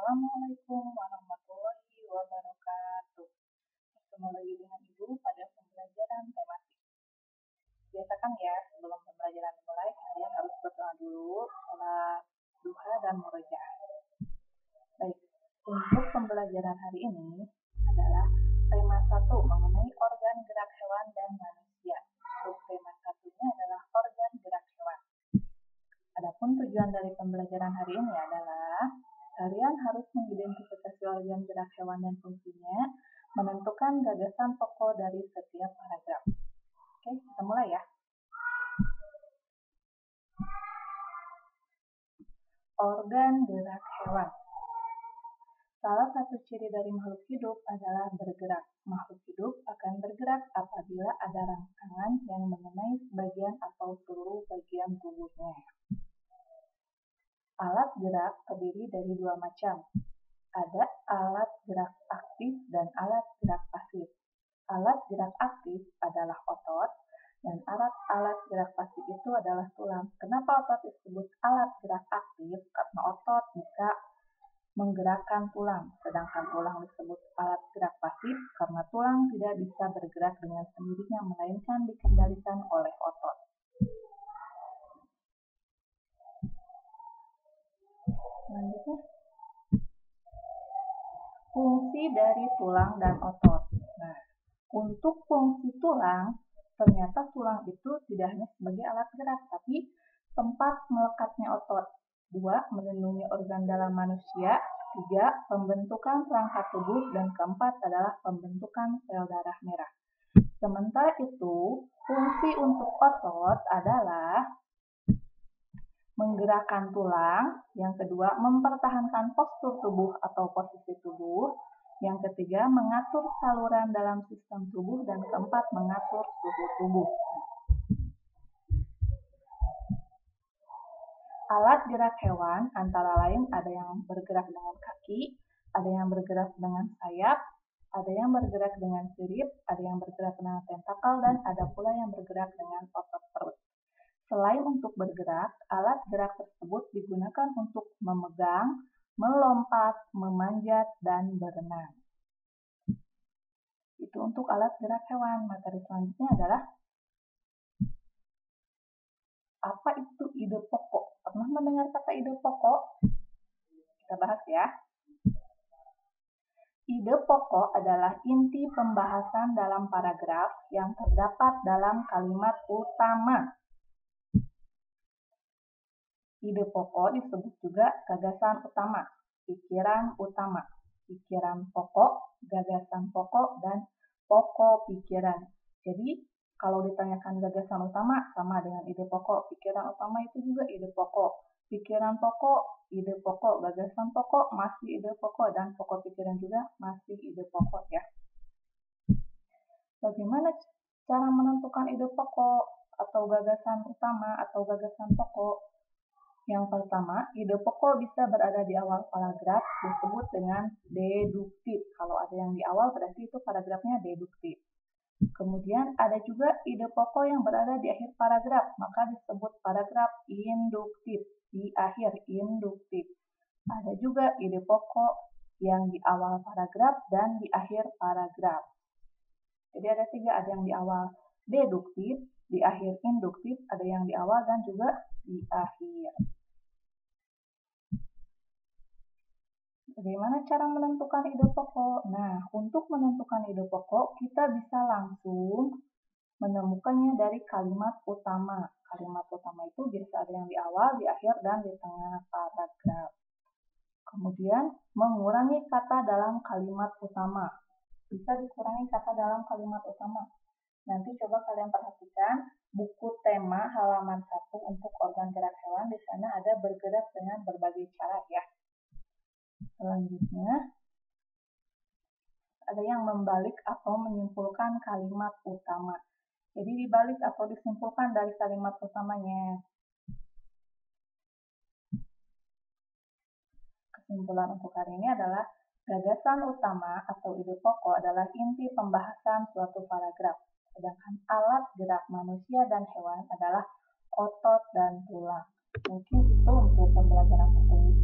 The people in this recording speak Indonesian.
Assalamualaikum warahmatullahi wabarakatuh. Bertemu lagi dengan Ibu pada pembelajaran tematik. Biasakan ya, sebelum pembelajaran dimulai, kalian harus berdoa dulu, sholat duha dan murojaah. Baik, untuk pembelajaran hari ini adalah tema 1 mengenai organ gerak hewan dan manusia. Untuk tema 1-nya adalah organ gerak hewan. Adapun tujuan dari pembelajaran hari ini adalah kalian harus mengidentifikasi organ gerak hewan dan fungsinya, menentukan gagasan pokok dari setiap paragraf. Oke, kita mulai ya. Organ gerak hewan. Salah satu ciri dari makhluk hidup adalah bergerak. Makhluk hidup akan bergerak apabila ada rangsangan yang mengenai sebagian atau seluruh bagian tubuhnya. Alat gerak terdiri dari 2 macam. Ada alat gerak aktif dan alat gerak pasif. Alat gerak aktif adalah otot, dan alat gerak pasif itu adalah tulang. Kenapa otot disebut alat gerak aktif? Karena otot bisa menggerakkan tulang, sedangkan tulang disebut alat gerak pasif karena tulang tidak bisa bergerak dengan sendirinya, melainkan dikendalikan oleh otot. Selanjutnya, fungsi dari tulang dan otot. Nah, untuk fungsi tulang, ternyata tulang itu tidak hanya sebagai alat gerak, tapi tempat melekatnya otot. 2. Melindungi organ dalam manusia. 3. Pembentukan perangkat tubuh. Dan 4 adalah pembentukan sel darah merah. Sementara itu, fungsi untuk otot adalah menggerakkan tulang, yang kedua mempertahankan postur tubuh atau posisi tubuh, yang ketiga mengatur saluran dalam sistem tubuh, dan keempat mengatur suhu tubuh. Alat gerak hewan antara lain ada yang bergerak dengan kaki, ada yang bergerak dengan sayap, ada yang bergerak dengan sirip, ada yang bergerak dengan tentakel, dan ada pula yang bergerak dengan otot perut. Selain untuk bergerak, alat gerak tersebut digunakan untuk memegang, melompat, memanjat, dan berenang. Itu untuk alat gerak hewan. Materi selanjutnya adalah apa itu ide pokok? Pernah mendengar kata ide pokok? Kita bahas ya. Ide pokok adalah inti pembahasan dalam paragraf yang terdapat dalam kalimat utama. Ide pokok disebut juga gagasan utama, pikiran utama, pikiran pokok, gagasan pokok, dan pokok pikiran. Jadi, kalau ditanyakan gagasan utama, sama dengan ide pokok. Pikiran utama itu juga ide pokok. Pikiran pokok, ide pokok. Gagasan pokok, masih ide pokok. Dan pokok pikiran juga masih ide pokok ya. Bagaimana cara menentukan ide pokok atau gagasan utama atau gagasan pokok? Yang pertama, ide pokok bisa berada di awal paragraf, disebut dengan deduktif. Kalau ada yang di awal, berarti itu paragrafnya deduktif. Kemudian ada juga ide pokok yang berada di akhir paragraf, maka disebut paragraf induktif, di akhir induktif. Ada juga ide pokok yang di awal paragraf dan di akhir paragraf. Jadi ada 3, ada yang di awal deduktif, di akhir induktif, ada yang di awal dan juga di akhir. Bagaimana cara menentukan ide pokok? Nah, untuk menentukan ide pokok, kita bisa langsung menemukannya dari kalimat utama. Kalimat utama itu biasa ada yang di awal, di akhir, dan di tengah paragraf. Kemudian, mengurangi kata dalam kalimat utama. Bisa dikurangi kata dalam kalimat utama. Nanti coba kalian perhatikan buku tema halaman 1 untuk organ gerak hewan. Di sana ada bergerak dengan berbagai cara ya. Selanjutnya, ada yang membalik atau menyimpulkan kalimat utama. Jadi dibalik atau disimpulkan dari kalimat utamanya. Kesimpulan untuk hari ini adalah gagasan utama atau ide pokok adalah inti pembahasan suatu paragraf. Sedangkan alat gerak manusia dan hewan adalah otot dan tulang. Mungkin itu untuk pembelajaran hari ini.